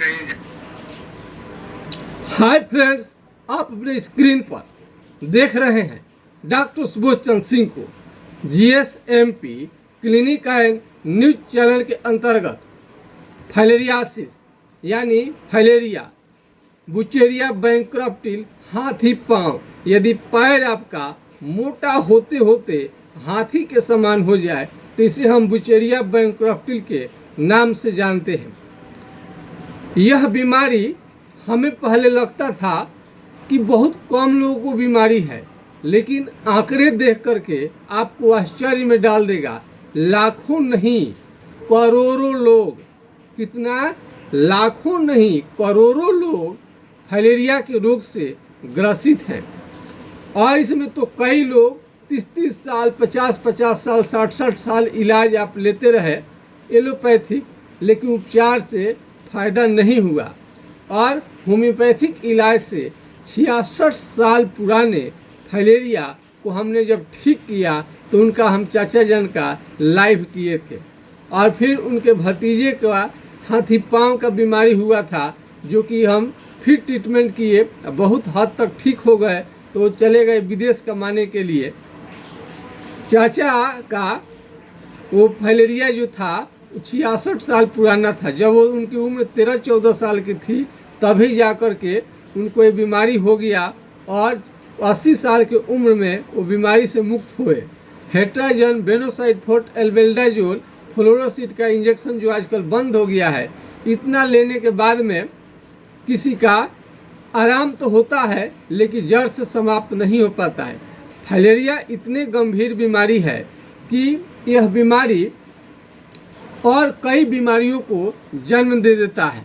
कहीं। Hi friends, आप अपने स्क्रीन पर देख रहे हैं डॉक्टर सुबोध चंद्र सिंह को GSMP clinic and news channel के अंतर्गत फाइलेरियासिस यानी फाइलेरिया, बुचेरिया बैंक्रप्टिल, हाथी पांव। यदि पैर आपका मोटा होते होते हाथी के समान हो जाए तो इसे हम बुचेरिया बैंक्रप्टिल के नाम से जानते हैं। यह बीमारी हमें पहले लगता था कि बहुत कम लोगों को बीमारी है, लेकिन आंकड़े देख करके आपको आश्चर्य में डाल देगा। लाखों नहीं करोड़ों लोग, कितना, लाखों नहीं करोड़ों लोग फाइलेरिया के रोग से ग्रसित हैं। और इसमें तो कई लोग 30-30 साल, 50-50 साल, 60-60 साल इलाज आप लेते रहे एलोपैथिक, लेकिन उपचार से फ़ायदा नहीं हुआ। और होम्योपैथिक इलाज से 66 साल पुराने फाइलेरिया को हमने जब ठीक किया तो उनका हम चाचा जन का लाइव किए थे। और फिर उनके भतीजे का हाथी पांव का बीमारी हुआ था, जो कि हम फिर ट्रीटमेंट किए, बहुत हद तक ठीक हो गए, तो चले गए विदेश कमाने के लिए। चाचा का वो फाइलेरिया जो था 66 साल पुराना था। जब वो उनकी उम्र 13-14 साल की थी तभी जा कर के उनको ये बीमारी हो गया और 80 साल की उम्र में वो बीमारी से मुक्त हुए। हेट्राजन, बेनोसाइड, एल्बेंडाजोल, फ्लोरोसिड का इंजेक्शन जो आजकल बंद हो गया है, इतना लेने के बाद में किसी का आराम तो होता है, लेकिन जड़ से समाप्त नहीं हो पाता है। फाइलेरिया इतने गंभीर बीमारी है कि यह बीमारी और कई बीमारियों को जन्म दे देता है।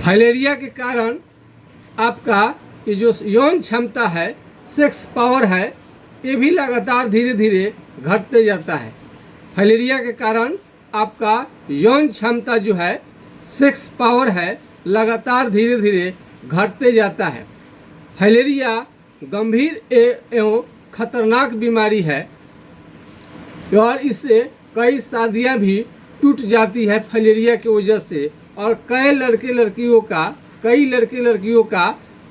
फाइलेरिया के कारण आपका ये जो यौन क्षमता है, सेक्स पावर है, ये भी लगातार धीरे धीरे घटते जाता है। फाइलेरिया के कारण आपका यौन क्षमता जो है, सेक्स पावर है, लगातार धीरे धीरे घटते जाता है। फाइलेरिया गंभीर एवं खतरनाक बीमारी है और इससे कई शादियां भी टूट जाती है फाइलेरिया की वजह से। और कई लड़के लड़कियों का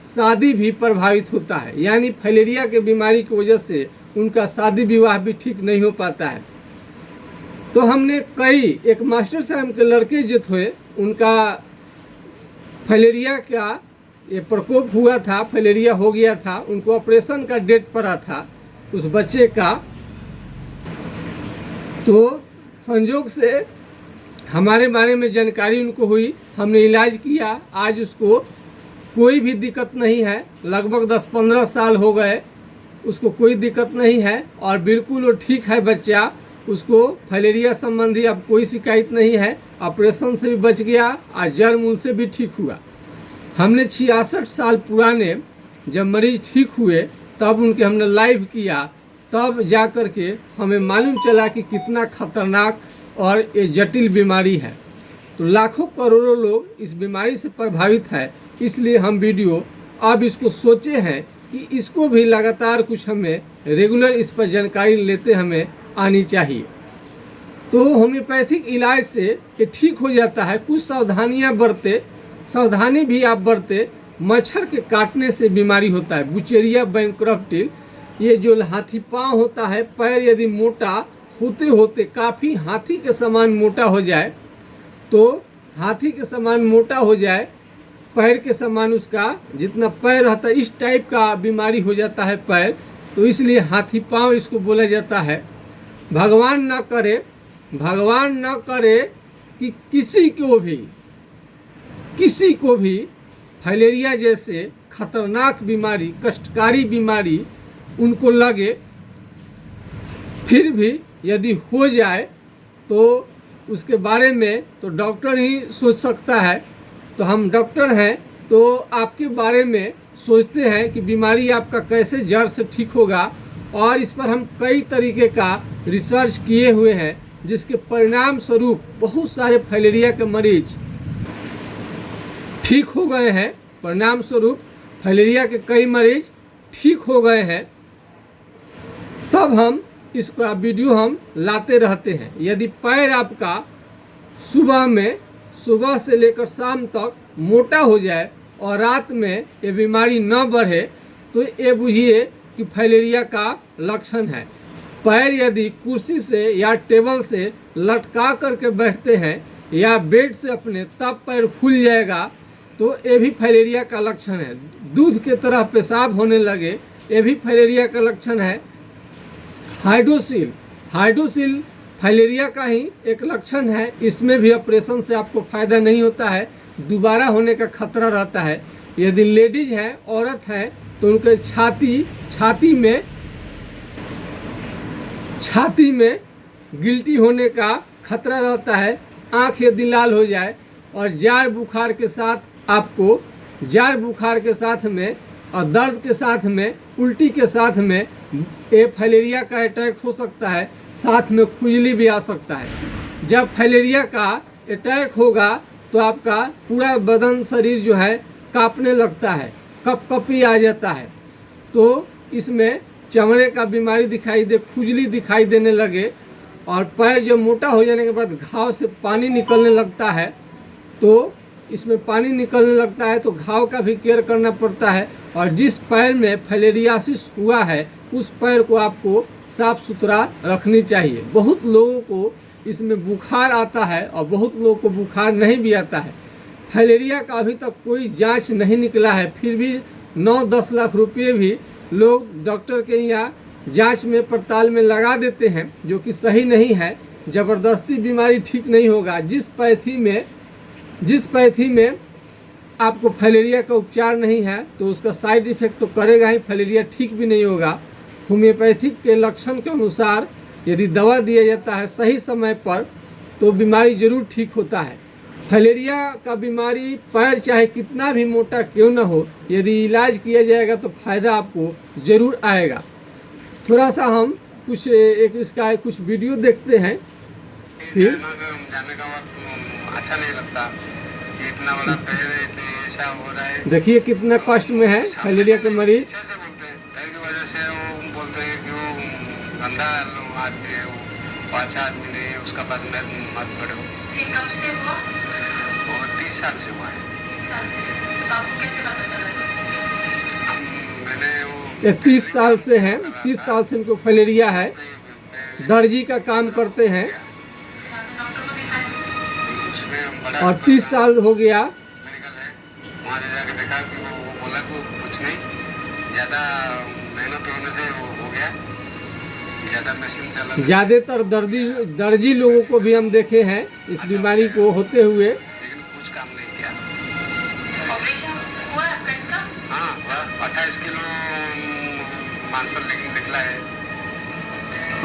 शादी भी प्रभावित होता है, यानी फाइलेरिया के बीमारी की वजह से उनका शादी विवाह भी ठीक नहीं हो पाता है। तो हमने एक मास्टर साहब के लड़के जो थे, उनका फाइलेरिया का ये प्रकोप हुआ था, फाइलेरिया हो गया था, उनको ऑपरेशन का डेट पड़ा था उस बच्चे का। तो संजोग से हमारे बारे में जानकारी उनको हुई, हमने इलाज किया, आज उसको कोई भी दिक्कत नहीं है। लगभग 10-15 साल हो गए, उसको कोई दिक्कत नहीं है और बिल्कुल वो ठीक है बच्चा। उसको फाइलेरिया संबंधी अब कोई शिकायत नहीं है, ऑपरेशन से भी बच गया और जड़ मूल से भी ठीक हुआ। हमने 66 साल पुराने जब मरीज ठीक हुए तब उनके हमने लाइव किया, तब जा कर के हमें मालूम चला कि कितना खतरनाक और ये जटिल बीमारी है। तो लाखों करोड़ों लोग इस बीमारी से प्रभावित है, इसलिए हम वीडियो अब इसको सोचे हैं कि इसको भी लगातार कुछ हमें रेगुलर इस पर जानकारी लेते हमें आनी चाहिए। तो होम्योपैथिक इलाज से ये ठीक हो जाता है। कुछ सावधानियां बरते, सावधानी भी आप बरते। मच्छर के काटने से बीमारी होता है बुचेरिया बैंक्रप्टिल। ये जो हाथी पांव होता है, पैर यदि मोटा होते होते काफ़ी हाथी के समान मोटा हो जाए, तो हाथी के समान मोटा हो जाए, पैर के समान उसका जितना पैर रहता है, इस टाइप का बीमारी हो जाता है पैर, तो इसलिए हाथी पांव इसको बोला जाता है। भगवान न करे कि किसी को भी फाइलेरिया जैसे खतरनाक बीमारी, कष्टकारी बीमारी उनको लगे। फिर भी यदि हो जाए तो उसके बारे में तो डॉक्टर ही सोच सकता है। तो हम डॉक्टर हैं, तो आपके बारे में सोचते हैं कि बीमारी आपका कैसे जड़ से ठीक होगा। और इस पर हम कई तरीके का रिसर्च किए हुए हैं, जिसके परिणाम स्वरूप बहुत सारे फाइलेरिया के मरीज ठीक हो गए हैं। परिणाम स्वरूप फाइलेरिया के कई मरीज ठीक हो गए हैं। तब हम इसका वीडियो हम लाते रहते हैं। यदि पैर आपका सुबह में सुबह से लेकर शाम तक मोटा हो जाए और रात में ये बीमारी न बढ़े तो ये बुझिए कि फाइलेरिया का लक्षण है। पैर यदि कुर्सी से या टेबल से लटका करके बैठते हैं या बेड से अपने, तब पैर फूल जाएगा तो ये भी फाइलेरिया का लक्षण है। दूध के तरह पेशाब होने लगे, ये भी फाइलेरिया का लक्षण है। हाइड्रोसील फाइलेरिया का ही एक लक्षण है। इसमें भी ऑपरेशन से आपको फ़ायदा नहीं होता है, दोबारा होने का खतरा रहता है। यदि लेडीज है, औरत है, तो उनके छाती में गिल्टी होने का खतरा रहता है। आँख यदि लाल हो जाए और जाड़ बुखार के साथ में और दर्द के साथ में, उल्टी के साथ में ये फाइलेरिया का अटैक हो सकता है। साथ में खुजली भी आ सकता है। जब फाइलेरिया का अटैक होगा तो आपका पूरा बदन, शरीर जो है कांपने लगता है, कपकपी आ जाता है। तो इसमें चमड़े का बीमारी दिखाई दे, खुजली दिखाई देने लगे और पैर जब मोटा हो जाने के बाद घाव से पानी निकलने लगता है, तो इसमें पानी निकलने लगता है तो घाव का भी केयर करना पड़ता है। और जिस पैर में फाइलेरियासिस हुआ है उस पैर को आपको साफ सुथरा रखनी चाहिए। बहुत लोगों को इसमें बुखार आता है और बहुत लोगों को बुखार नहीं भी आता है। फाइलेरिया का अभी तक कोई जांच नहीं निकला है, फिर भी 9-10 लाख रुपये भी लोग डॉक्टर के यहाँ जांच में, पड़ताल में लगा देते हैं, जो कि सही नहीं है। ज़बरदस्ती बीमारी ठीक नहीं होगा। जिस पैथी में आपको फाइलेरिया का उपचार नहीं है तो उसका साइड इफेक्ट तो करेगा ही, फाइलेरिया ठीक भी नहीं होगा। होम्योपैथिक के लक्षण के अनुसार यदि दवा दिया जाता है सही समय पर तो बीमारी जरूर ठीक होता है। फाइलेरिया का बीमारी पैर चाहे कितना भी मोटा क्यों न हो, यदि इलाज किया जाएगा तो फ़ायदा आपको ज़रूर आएगा। थोड़ा सा हम इसका कुछ वीडियो देखते हैं। फिर जाने का वक्त अच्छा नहीं लगता कि इतना बड़ा पैर है, ऐसा हो रहा है। देखिए कितना कष्ट में है फाइलेरिया के मरीज। ऐसे बोलते हैं पैर की वजह से, वो बोलते हैं कि वो गंदा आदमी है, वो अच्छा आदमी नहीं है, उसका पास मत पड़ो। कब से हुआ? वो 30 साल से हुआ है। तो आपको कैसे पता चला? मैंने वो ये 30 साल से हैं, 30 साल से इनको फाइलेरिया है। दर्जी का काम करते हैं डॉक्टर को दिखाया? उसमें बड़ा और 30 साल हो गया। मेडिकल है, वहाँ जाके देखा कि वो बोला कि कुछ नहीं, ज़्यादा मेहनत होने से वो हो गया, ज़्यादा मशीन चला। ज़्यादातर दर्जी लोगों को भी हम देखे हैं इस बीमारी को होते हुए। लेकिन कुछ काम नहीं किया। ऑपरेशन हुआ आपका इसका? हाँ, वह 28 किलो मांसल लेकिन निकला है।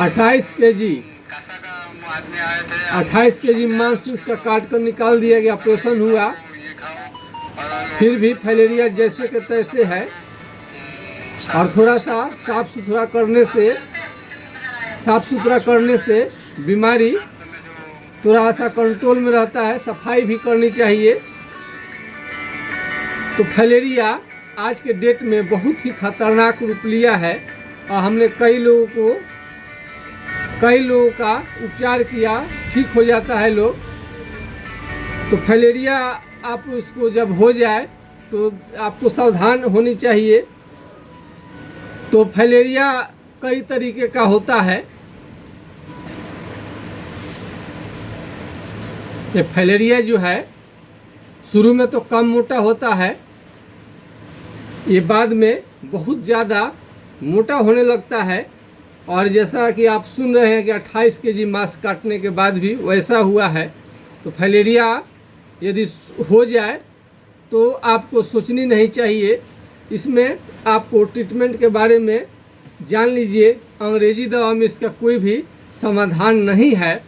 28 केजी कासा का आदमी आए थे, 28 केजी मांस इसका काट कर निकाल दिया गया, ऑपरेशन हुआ। ये खाओ और फिर भी फाइलेरिया जैसे के तैसे है। और थोड़ा सा साफ सुथरा करने से बीमारी थोड़ा सा कंट्रोल में रहता है। सफाई भी करनी चाहिए। तो फाइलेरिया आज के डेट में बहुत ही खतरनाक रूप लिया है और हमने कई लोगों का उपचार किया, ठीक हो जाता है लोग। तो फाइलेरिया आप उसको जब हो जाए तो आपको सावधान होनी चाहिए। तो फाइलेरिया कई तरीके का होता है। ये फाइलेरिया जो है शुरू में तो कम मोटा होता है, ये बाद में बहुत ज़्यादा मोटा होने लगता है। और जैसा कि आप सुन रहे हैं कि 28 केजी मांस काटने के बाद भी वैसा हुआ है। तो फाइलेरिया यदि हो जाए तो आपको सोचनी नहीं चाहिए। इसमें आपको ट्रीटमेंट के बारे में जान लीजिए। अंग्रेजी दवा में इसका कोई भी समाधान नहीं है।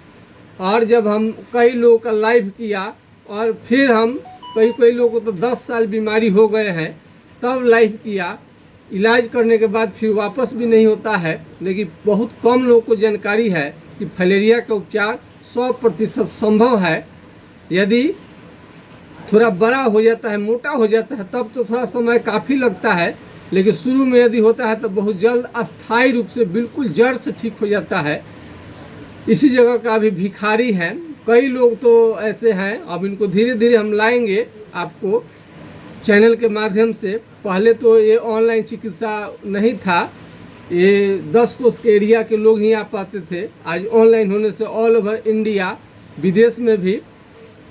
और जब हम कई लोगों का लाइव किया और फिर हम कई लोगों को तो 10 साल बीमारी हो गए हैं तब लाइव किया, इलाज करने के बाद फिर वापस भी नहीं होता है। लेकिन बहुत कम लोगों को जानकारी है कि फाइलेरिया का उपचार 100% संभव है। यदि थोड़ा बड़ा हो जाता है, मोटा हो जाता है, तब तो थोड़ा समय काफ़ी लगता है। लेकिन शुरू में यदि होता है तो बहुत जल्द अस्थायी रूप से बिल्कुल जड़ से ठीक हो जाता है। इसी जगह का अभी भिखारी है, कई लोग तो ऐसे हैं, अब इनको धीरे धीरे हम लाएंगे आपको चैनल के माध्यम से। पहले तो ये ऑनलाइन चिकित्सा नहीं था, ये 10 कोस के एरिया के लोग ही आ पाते थे। आज ऑनलाइन होने से ऑल ओवर इंडिया, विदेश में भी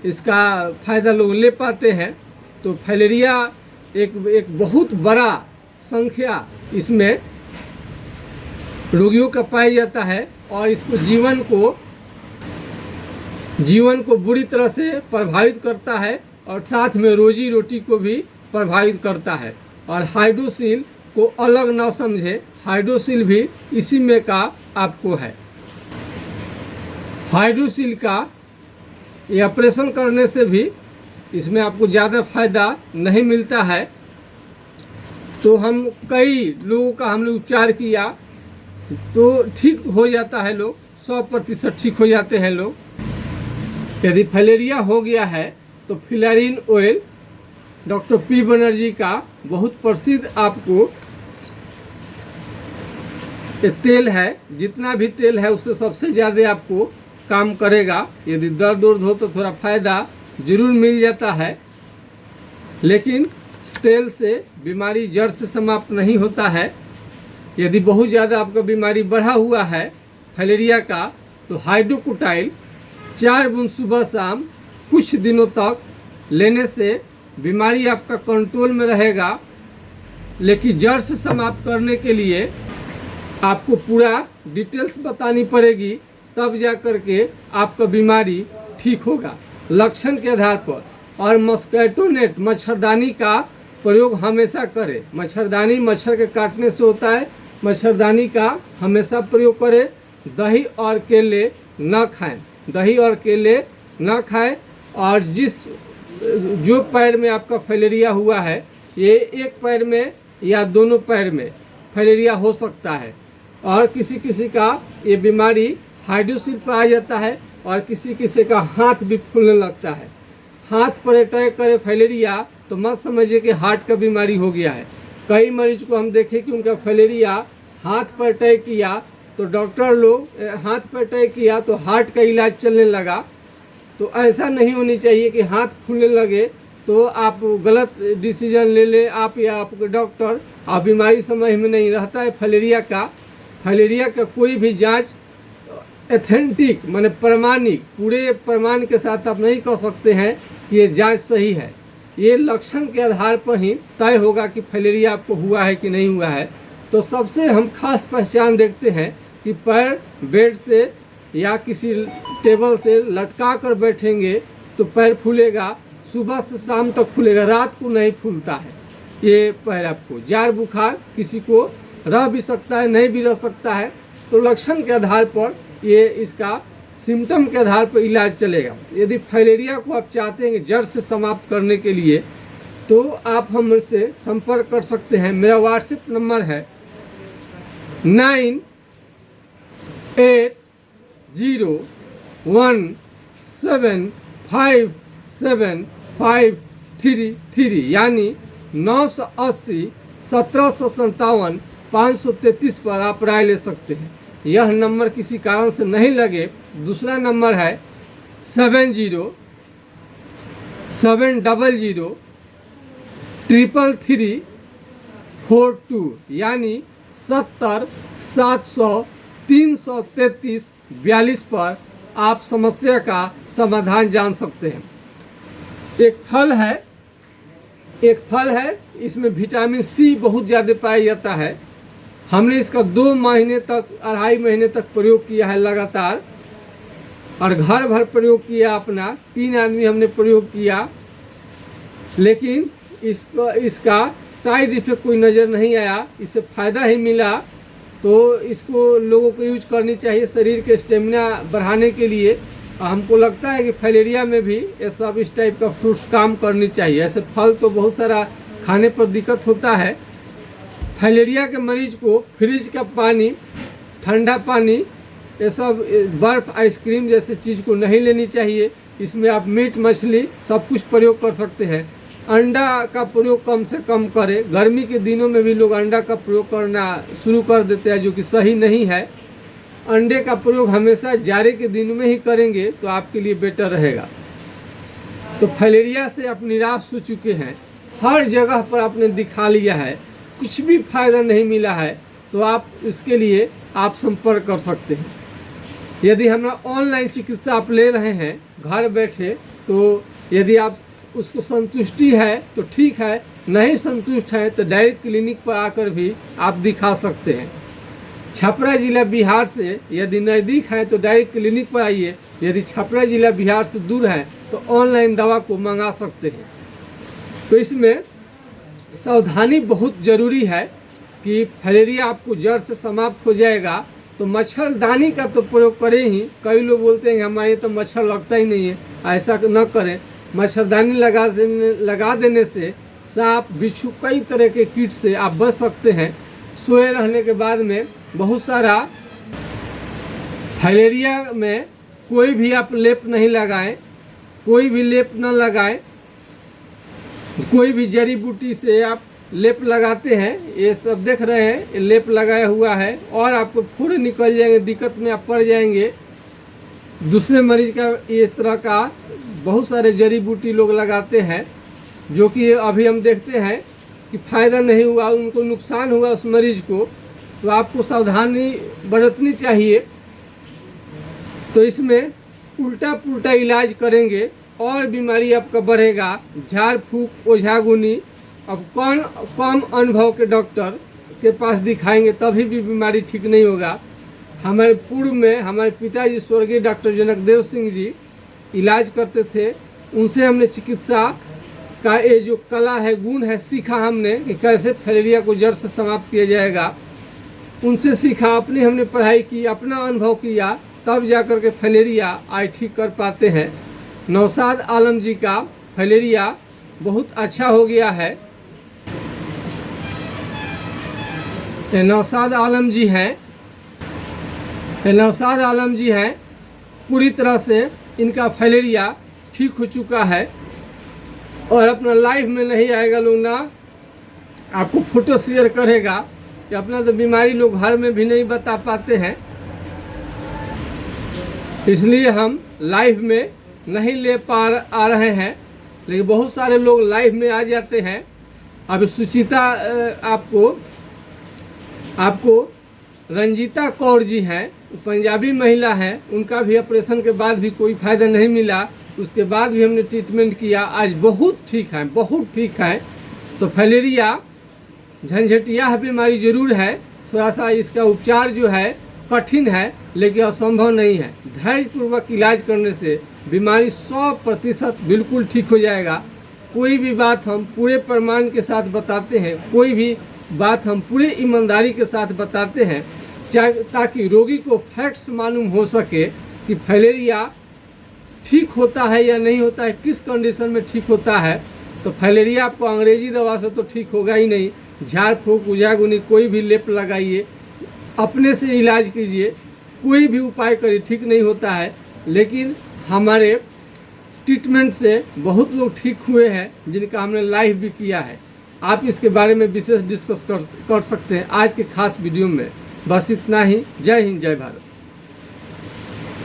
इसका फ़ायदा लोग ले पाते हैं। तो फाइलेरिया एक बहुत बड़ा संख्या इसमें रोगियों का पाया जाता है और इसको जीवन को बुरी तरह से प्रभावित करता है और साथ में रोजी रोटी को भी प्रभावित करता है। और हाइड्रोसील को अलग ना समझे, हाइड्रोसील भी इसी में का आपको है। हाइड्रोसील का ये ऑपरेशन करने से भी इसमें आपको ज़्यादा फायदा नहीं मिलता है। तो हम कई लोगों का हमने उपचार किया तो ठीक हो जाता है, लोग 100% ठीक हो जाते हैं लोग। यदि फाइलेरिया हो गया है तो फिलैरिन ऑयल डॉक्टर पी बनर्जी का बहुत प्रसिद्ध आपको ये तेल है। जितना भी तेल है उससे सबसे ज़्यादा आपको काम करेगा। यदि दर्द उर्द हो तो थोड़ा फ़ायदा ज़रूर मिल जाता है, लेकिन तेल से बीमारी जड़ से समाप्त नहीं होता है। यदि बहुत ज़्यादा आपका बीमारी बढ़ा हुआ है फाइलेरिया का, तो हाइड्रोकोटाइल 4 बूंद सुबह शाम कुछ दिनों तक लेने से बीमारी आपका कंट्रोल में रहेगा। लेकिन जड़ से समाप्त करने के लिए आपको पूरा डिटेल्स बतानी पड़ेगी, तब जा कर के आपका बीमारी ठीक होगा लक्षण के आधार पर। और मस्कीटो नेट मच्छरदानी का प्रयोग हमेशा करें। मच्छरदानी मच्छर के काटने से होता है, मच्छरदानी का हमेशा प्रयोग करें। दही और केले न खाएं, दही और केले न खाएं। और जो पैर में आपका फाइलेरिया हुआ है, ये एक पैर में या दोनों पैर में फाइलेरिया हो सकता है। और किसी किसी का ये बीमारी हाइड्रोसील पर आ जाता है और किसी किसी का हाथ भी फूलने लगता है। हाथ पर अटैक करे फाइलेरिया तो मत समझिए कि हार्ट का बीमारी हो गया है। कई मरीज को हम देखे कि उनका फाइलेरिया हाथ पर अटैक किया तो डॉक्टर लोग हाथ पर अटैक किया तो हार्ट का इलाज चलने लगा। तो ऐसा नहीं होनी चाहिए कि हाथ फूलने लगे तो आप गलत डिसीजन ले ले आप या आपके डॉक्टर। आप बीमारी समझ में नहीं रहता है फाइलेरिया का कोई भी जांच एथेंटिक माने प्रमाणिक पूरे प्रमाण के साथ आप नहीं कह सकते हैं कि ये जांच सही है। ये लक्षण के आधार पर ही तय होगा कि फाइलेरिया आपको हुआ है कि नहीं हुआ है। तो सबसे हम खास पहचान देखते हैं कि पैर बेड से या किसी टेबल से लटका कर बैठेंगे तो पैर फूलेगा, सुबह से शाम तक फूलेगा, रात को नहीं फूलता है। ये पैर आपको जाड़ बुखार किसी को रह भी सकता है, नहीं भी रह सकता है। तो लक्षण के आधार पर ये इसका सिम्टम के आधार पर इलाज चलेगा। यदि फाइलेरिया को आप चाहते हैं कि जड़ से समाप्त करने के लिए तो आप हमसे संपर्क कर सकते हैं। मेरा व्हाट्सएप नंबर है 9801757533 यानी 980 1757 533 पर आप राय ले सकते हैं। यह नंबर किसी कारण से नहीं लगे, दूसरा नंबर है 7000334342 यानी 70 700 333 42 पर आप समस्या का समाधान जान सकते हैं। एक फल है इसमें विटामिन सी बहुत ज़्यादा पाया जाता है। हमने इसका 2 महीने तक 2.5 महीने तक प्रयोग किया है लगातार और घर भर प्रयोग किया अपना। 3 आदमी हमने प्रयोग किया, लेकिन इसका साइड इफेक्ट कोई नज़र नहीं आया, इससे फ़ायदा ही मिला। तो इसको लोगों को यूज करनी चाहिए शरीर के स्टेमिना बढ़ाने के लिए। हमको लगता है कि फाइलेरिया में भी ये सब इस टाइप का फ्रूट्स काम करनी चाहिए। ऐसे फल तो बहुत सारा खाने पर दिक्कत होता है। फाइलेरिया के मरीज को फ्रिज का पानी, ठंडा पानी, ये सब बर्फ़, आइसक्रीम जैसे चीज़ को नहीं लेनी चाहिए। इसमें आप मीट मछली सब कुछ प्रयोग कर सकते हैं। अंडा का प्रयोग कम से कम करें। गर्मी के दिनों में भी लोग अंडा का प्रयोग करना शुरू कर देते हैं, जो कि सही नहीं है। अंडे का प्रयोग हमेशा जाड़े के दिन में ही करेंगे तो आपके लिए बेटर रहेगा। तो फाइलेरिया से आप निराश हो चुके हैं, हर जगह पर आपने दिखा लिया है, कुछ भी फायदा नहीं मिला है, तो आप इसके लिए आप संपर्क कर सकते हैं। यदि हमारा ऑनलाइन चिकित्सा आप ले रहे हैं घर बैठे, तो यदि आप उसको संतुष्टि है तो ठीक है, नहीं संतुष्ट है तो डायरेक्ट क्लिनिक पर आकर भी आप दिखा सकते हैं। छपरा जिला बिहार से यदि नज़दीक है तो डायरेक्ट क्लिनिक पर आइए, यदि छपरा जिला बिहार से दूर है तो ऑनलाइन दवा को मंगा सकते हैं। तो इसमें सावधानी बहुत ज़रूरी है कि फाइलेरिया आपको जड़ से समाप्त हो जाएगा तो मच्छरदानी का तो प्रयोग करें ही। कई लोग बोलते हैं कि हमारे तो मच्छर लगता ही नहीं है, ऐसा न करें। मच्छरदानी लगा देने से सांप बिच्छू कई तरह के कीट से आप बच सकते हैं। सोए रहने के बाद में बहुत सारा फाइलेरिया में कोई भी आप लेप नहीं लगाएं, कोई भी लेप न लगाएं। कोई भी जड़ी बूटी से आप लेप लगाते हैं, ये सब देख रहे हैं, ये लेप लगाया हुआ है और आपको फुर निकल जाएंगे, दिक्कत में आप पड़ जाएंगे। दूसरे मरीज का इस तरह का बहुत सारे जड़ी बूटी लोग लगाते हैं, जो कि अभी हम देखते हैं कि फ़ायदा नहीं हुआ, उनको नुकसान हुआ उस मरीज को। तो आपको सावधानी बरतनी चाहिए। तो इसमें उल्टा पुल्टा इलाज करेंगे और बीमारी आपका बढ़ेगा। झाड़ फूक ओझागुनी अब कम अनुभव के डॉक्टर के पास दिखाएंगे तभी भी बीमारी ठीक नहीं होगा। हमारे पूर्व में हमारे पिताजी स्वर्गीय डॉक्टर जनकदेव सिंह जी इलाज करते थे, उनसे हमने चिकित्सा का ये जो कला है, गुण है, सीखा हमने कि कैसे फाइलेरिया को जड़ से समाप्त किया जाएगा। उनसे सीखा, अपनी हमने पढ़ाई की, अपना अनुभव किया, तब जाकर के फाइलेरिया आज ठीक कर पाते हैं। नौशाद आलम जी का फाइलेरिया बहुत अच्छा हो गया है। नौशाद आलम जी हैं, नौशाद आलम जी हैं, पूरी तरह से इनका फाइलेरिया ठीक हो चुका है और अपना लाइफ में नहीं आएगा लोग ना आपको फोटो शेयर करेगा कि अपना तो बीमारी लोग घर में भी नहीं बता पाते हैं, इसलिए हम लाइव में नहीं ले आ रहे हैं। लेकिन बहुत सारे लोग लाइव में आ जाते हैं। अब सुचिता आपको रंजीता कौर जी हैं, पंजाबी महिला हैं, उनका भी ऑपरेशन के बाद भी कोई फ़ायदा नहीं मिला, उसके बाद भी हमने ट्रीटमेंट किया, आज बहुत ठीक है, बहुत ठीक है। तो फाइलेरिया झंझटिया बीमारी जरूर है, थोड़ा सा इसका उपचार जो है कठिन है लेकिन असंभव नहीं है। धैर्यपूर्वक इलाज करने से बीमारी 100% बिल्कुल ठीक हो जाएगा। कोई भी बात हम पूरे प्रमाण के साथ बताते हैं, कोई भी बात हम पूरे ईमानदारी के साथ बताते हैं, ताकि रोगी को फैक्ट्स मालूम हो सके कि फाइलेरिया ठीक होता है या नहीं होता है, किस कंडीशन में ठीक होता है। तो फाइलेरिया आपको अंग्रेजी दवा से तो ठीक होगा ही नहीं। झाड़ फूक उजागुनी कोई भी लेप लगाइए, अपने से इलाज कीजिए, कोई भी उपाय करिए, ठीक नहीं होता है। लेकिन हमारे ट्रीटमेंट से बहुत लोग ठीक हुए हैं जिनका हमने लाइव भी किया है। आप इसके बारे में विशेष डिस्कस कर सकते हैं आज के खास वीडियो में। बस इतना ही। जय हिंद, जय भारत।